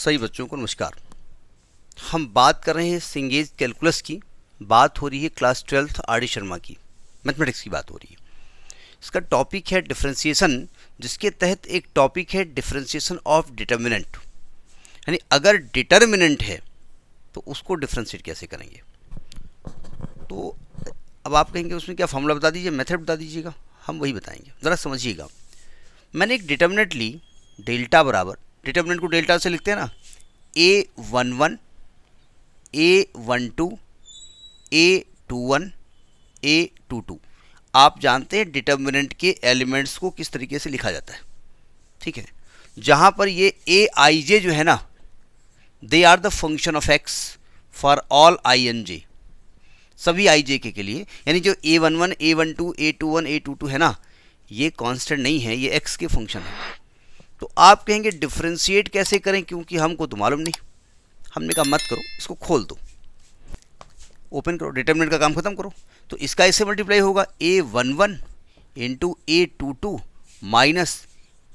सभी बच्चों को नमस्कार। हम बात कर रहे हैं सिंगेज कैलकुलस की। बात हो रही है क्लास 12th आर.डी. शर्मा की, मैथमेटिक्स की बात हो रही है। इसका टॉपिक है डिफरेंशिएशन, जिसके तहत एक टॉपिक है डिफरेंशिएशन ऑफ डिटर्मिनेंट, यानी अगर डिटर्मिनेंट है तो उसको डिफरेंशिएट कैसे करेंगे। तो अब आप कहेंगे उसमें क्या फॉर्मूला बता दीजिए, मेथड बता दीजिएगा। हम वही बताएंगे, ज़रा समझिएगा। मैंने एक डिटर्मिनेंट ली, डेल्टा बराबर, डिटर्मिनेंट को डेल्टा से लिखते हैं ना, A11 A12 A21 A22। आप जानते हैं डिटर्मिनेंट के एलिमेंट्स को किस तरीके से लिखा जाता है, ठीक है। जहाँ पर ये Aij जो है ना, they are the function of x for all Ij, सभी Ij के लिए, यानी जो A11 A12 A21 A22 है ना, ये कांस्टेंट नहीं है, ये x के फंक्शन है। तो आप कहेंगे डिफरेंशिएट कैसे करें, क्योंकि हमको तो मालूम नहीं। हमने कहा मत करो, इसको खोल दो, ओपन करो, डिटर्मिनेंट का काम खत्म करो। तो इसका इससे मल्टीप्लाई होगा A11 into A22 minus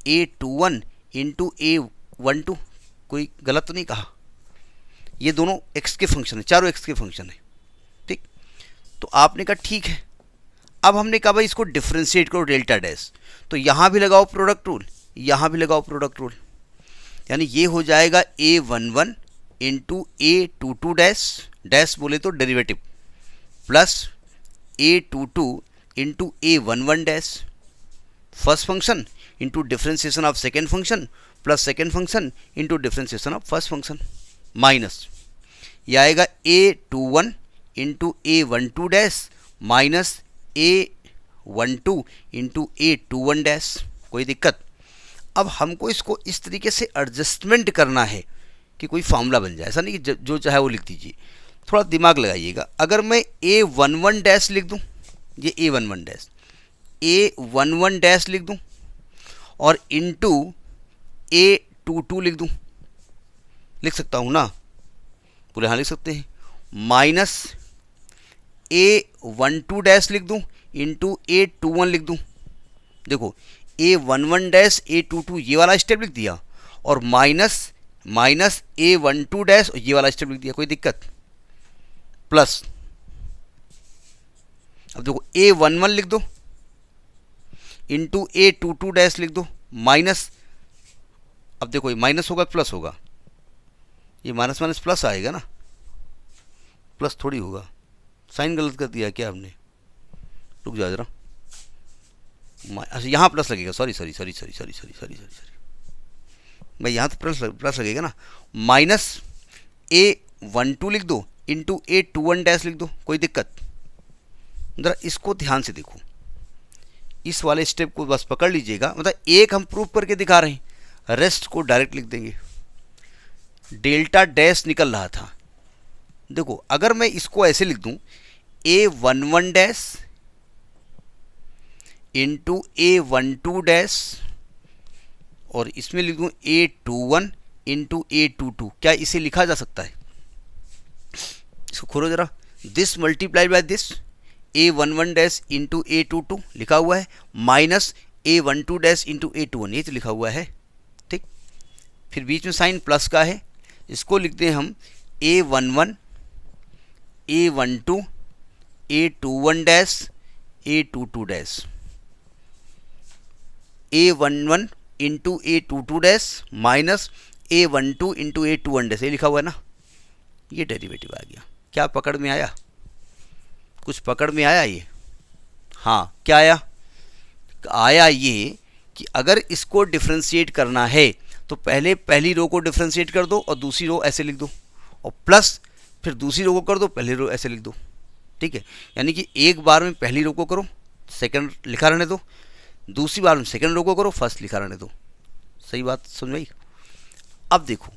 A21 into A12। कोई गलत तो नहीं कहा, ये दोनों x के फंक्शन है, चारों x के फंक्शन है, ठीक। तो आपने कहा ठीक है। अब हमने कहा भाई इसको डिफरेंशिएट करो डेल्टा डैश, तो यहाँ भी लगाओ प्रोडक्ट रूल, यहाँ भी लगाओ प्रोडक्ट रूल, यानी ये हो जाएगा A11 into A22 dash, dash बोले तो derivative, plus A22 into A11 dash, first function into differentiation of second function plus second function into differentiation of first function, minus ये आएगा A21 into A12 dash minus A12 into A21 dash. कोई दिक्कत? अब हमको इसको इस तरीके से एडजस्टमेंट करना है कि कोई फार्मूला बन जाए, ऐसा नहीं कि जो चाहे वो लिख दीजिए। थोड़ा दिमाग लगाइएगा। अगर मैं A11 डैश लिख दूं, ये A11 डैश, A11 डैश लिख दूं और इंटू A22 लिख दूं, लिख सकता हूं ना, पूरे हाँ लिख सकते हैं, माइनस A12 डैश लिख दूं इंटू A21 लिख दूं। देखो A11 डैश A22 ये वाला स्टेप लिख दिया और माइनस A12 डैश ये वाला स्टेप लिख दिया। कोई दिक्कत? प्लस अब देखो A11 लिख दो इंटू A22 डैश लिख दो, माइनस, अब देखो ये माइनस होगा प्लस होगा, ये माइनस माइनस प्लस आएगा ना, प्लस थोड़ी होगा। साइन गलत कर दिया क्या हमने? रुक जाओ जरा, अच्छा यहाँ प्लस लगेगा, सॉरी भाई, यहाँ तो प्लस लगेगा ना। माइनस A12 लिख दो इंटू A21 डैश लिख दो। कोई दिक्कत? जरा इसको ध्यान से देखो, इस वाले स्टेप को बस पकड़ लीजिएगा। मतलब एक हम प्रूफ करके दिखा रहे हैं, रेस्ट को डायरेक्ट लिख देंगे। डेल्टा डैश निकल रहा था, देखो अगर मैं इसको ऐसे लिख दूं, A11 dash into A12 dash और इसमें लिख दूं A21 इंटू A22, क्या इसे लिखा जा सकता है? इसको खोलो जरा, this multiply by this, A11 dash into A22 लिखा हुआ है, minus A12 dash into A21, ये तो लिखा हुआ है, ठीक। फिर बीच में साइन प्लस का है, इसको लिखते हैं हम A11 A12 A21 dash A22 dash, A11 into A22 dash minus A12 into A21 dash, ये लिखा हुआ है ना, ये डेरिवेटिव आ गया। क्या पकड़ में आया? कुछ पकड़ में आया ये? हाँ, क्या आया? आया ये कि अगर इसको डिफरेंशिएट करना है तो पहले पहली रो को डिफरेंशिएट कर दो और दूसरी रो ऐसे लिख दो, और प्लस फिर दूसरी रो को कर दो, पहली रो ऐसे लिख दो, ठीक है। यानी कि एक बार में पहली रो को करो, सेकंड लिखा रहने दो, दूसरी बार में सेकंड रो को करो, फर्स्ट लिखा रहने दो। सही बात समझ में आई? अब देखो,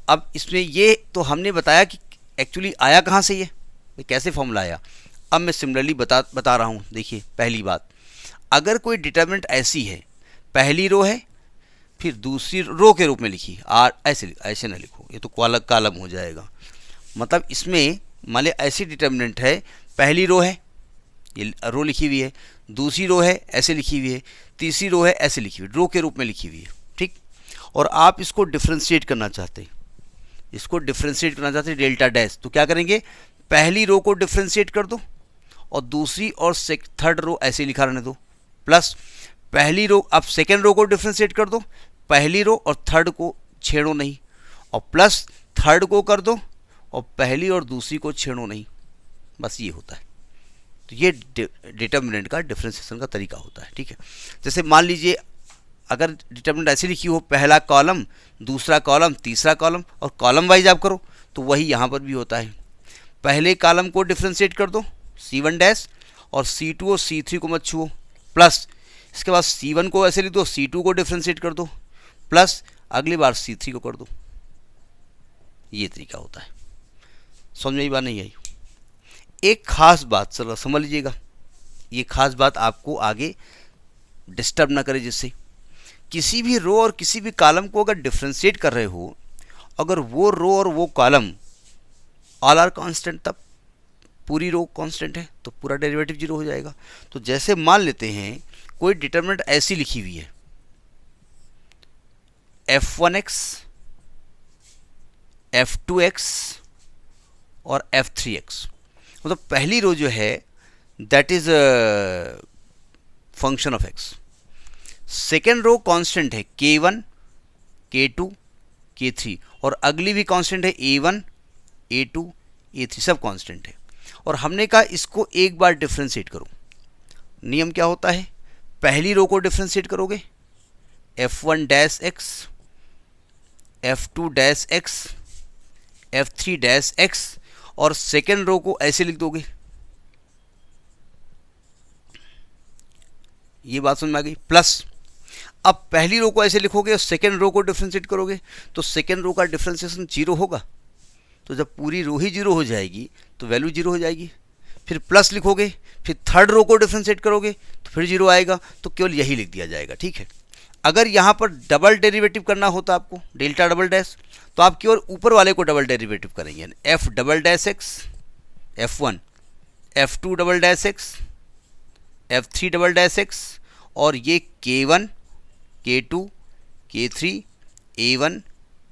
अब इसमें ये तो हमने बताया कि एक्चुअली आया कहाँ से, ये कैसे फॉर्मूला आया। अब मैं सिमिलरली बता रहा हूँ। देखिए पहली बात, अगर कोई डिटर्मिनेंट ऐसी है, पहली रो है फिर दूसरी रो के रूप में लिखी, ऐसे ना लिखो, ये तो कॉलम हो जाएगा। मतलब इसमें मान लिया ऐसी डिटर्मिनेंट है, पहली रो है, ये रो लिखी हुई है, दूसरी रो है ऐसे लिखी हुई है, तीसरी रो है ऐसे लिखी हुई, रो के रूप में लिखी हुई है, ठीक। और आप इसको डिफ्रेंशिएट करना चाहते हैं, इसको डिफ्रेंशिएट करना चाहते हैं डेल्टा डैश, तो क्या करेंगे, पहली रो को डिफ्रेंशिएट कर दो और दूसरी और थर्ड रो ऐसे लिखा रहने दो, प्लस पहली रो, अब सेकेंड रो को डिफ्रेंशिएट कर दो, पहली रो और थर्ड को छेड़ो नहीं, और प्लस थर्ड को कर दो और पहली और दूसरी को छेड़ो नहीं, बस ये होता है। तो ये डिटर्मिनेंट का डिफ्रेंशिएशन का तरीका होता है, ठीक है। जैसे मान लीजिए अगर डिटर्मिनेंट ऐसी लिखी हो, पहला कॉलम, दूसरा कॉलम, तीसरा कॉलम, और कॉलम वाइज आप करो, तो वही यहाँ पर भी होता है। पहले कॉलम को डिफ्रेंशिएट कर दो C1 डैश, और C2 और C3 को मत छुओ, प्लस इसके बाद C1 को ऐसे लिख दो, C2 को डिफ्रेंशिएट कर दो, प्लस अगली बार C3 को कर दो। ये तरीका होता है। समझ में आई बात नहीं आई? एक खास बात चलो समझ लीजिएगा, ये खास बात आपको आगे डिस्टर्ब ना करे, जिससे किसी भी रो और किसी भी कॉलम को अगर डिफ्रेंशिएट कर रहे हो, अगर वो रो और वो कॉलम ऑल आर कांस्टेंट, तब पूरी रो कांस्टेंट है तो पूरा डेरिवेटिव जीरो हो जाएगा। तो जैसे मान लेते हैं कोई डिटर्मिनेंट ऐसी लिखी हुई है f1x, f2x और f3x, मतलब पहली रो जो है that is function of x, second row constant है k1, k2, k3, और अगली भी कांस्टेंट है a1, a2, a3, सब कांस्टेंट है। और हमने कहा इसको एक बार डिफ्रेंशिएट करो। नियम क्या होता है, पहली रो को डिफ्रेंशिएट करोगे f1 dash x, f2 dash x, f3 dash x, और सेकेंड रो को ऐसे लिख दोगे। ये बात समझ में आ गई? प्लस अब पहली रो को ऐसे लिखोगे और सेकेंड रो को डिफ्रेंशिएट करोगे, तो सेकेंड रो का डिफ्रेंशिएशन जीरो होगा। तो जब पूरी रो ही जीरो हो जाएगी तो वैल्यू जीरो हो जाएगी। फिर प्लस लिखोगे, फिर थर्ड रो को डिफ्रेंशिएट करोगे तो फिर जीरो आएगा, तो केवल यही लिख दिया जाएगा, ठीक है। अगर यहाँ पर डबल डेरिवेटिव करना होता आपको, डेल्टा डबल डैश, तो आप केवल ऊपर वाले को डबल डेरिवेटिव करेंगे, f double dash x, f1, f2 double dash x, f3 double dash x, और ये k1, k2, k3, a1,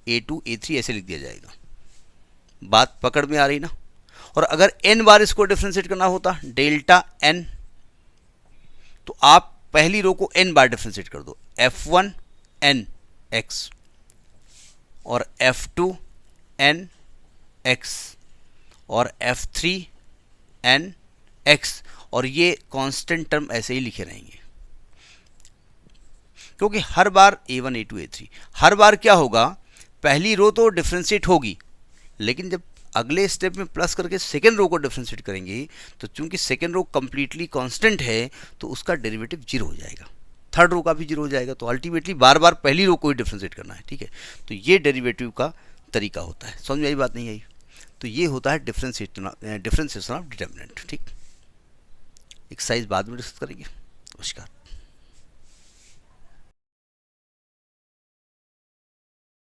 a2, a3 ऐसे लिख दिया जाएगा। बात पकड़ में आ रही ना? और अगर n बार इसको डिफ्रेंशिएट करना होता, डेल्टा n, तो आप पहली रो को n बार डिफ्रेंशिएट कर दो, f1 n x और f2 n x और f3 n x, और ये कांस्टेंट टर्म ऐसे ही लिखे रहेंगे, क्योंकि हर बार a1, a2, a3, हर बार क्या होगा, पहली रो तो डिफ्रेंशिएट होगी, लेकिन जब अगले स्टेप में प्लस करके सेकेंड रो को डिफ्रेंशिएट करेंगे, तो चूंकि सेकेंड रो कंप्लीटली कांस्टेंट है तो उसका डेरिवेटिव जीरो हो जाएगा, थर्ड रो का भी जीरो हो जाएगा। तो अल्टीमेटली बार बार पहली रो को ही डिफ्रेंशिएट करना है, ठीक है। तो ये डेरिवेटिव का तरीका होता है। समझ में आई बात नहीं आई? तो ये होता है डिफ्रेंशिएशन ऑफ डिटर्मिनेंट, ठीक। एक्सरसाइज बाद में डिस्कस करेंगे। नमस्कार।